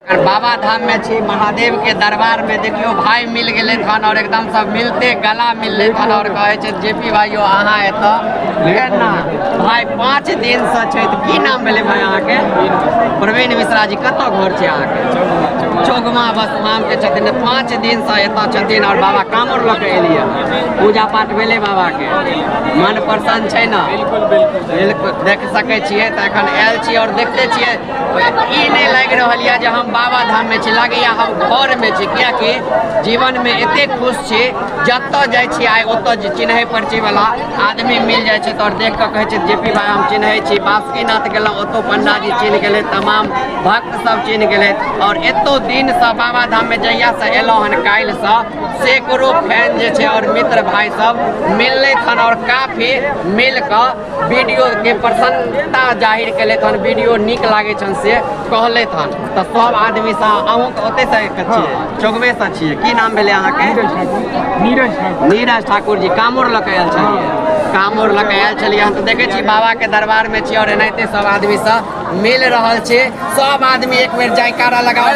बाबा धाम में छी, महादेव के दरबार में देखियो भाई मिल गए थन और एकदम सब मिलते गला मिलले थन और कहे छे जेपी भाइयो अहाँ एतो ना भाई 5 दिन से छै। की नाम भेले भाई अहाँ के? प्रवीण मिश्रा जी। कतो घर छे अहाँ के? चौगमा बसमाम के छथिन। 5 दिन से एतो छथिन और बाबा कामर ल के एलिए। पूजा पाठ भेले बाबा के, मन प्रसन्न छै ना? बिल्कुल देख सके छिए। त एखन आयल छी और देखते छिए ई नहीं लाग रहल या जे हम बाबा धाम में छी, लागे हम घर में छी। क्या कि जीवन में एते खुश छी, जत्तो जाय छी आइ ओतो चिन्है परिचय वाला आदमी मिल जाय छै तो देख के कहे छै जेपी भाई हम चिन्है छी। बासुकीनाथ गेलौ ओतो पंडा जी चिन्ह गेले, तमाम भक्त सब चिन्ह गेले और एतो दिन से बाबा धाम में जहिया से एलौ हन काइल से सैकड़ों फैन जे छै और मित्र भाई सब मिलले थन और काफी मिल के वीडियो के प्रसन्नता जाहिर केले थन। वीडियो निक लागे छन से कहले थन। तो सब आदमी से अहूँ ओते से छिए, चौगमे से छिए। की नाम भेले अहाँ के? नीरज ठाकुर जी। कामोर लके आयल छलिए? कामोर लके आयल छलिए हम तो देखे छी बाबा के दरबार में छी और एनाहिते सब आदमी से मिल रहल छे। सब आदमी एक बेर जयकारा लगाओ।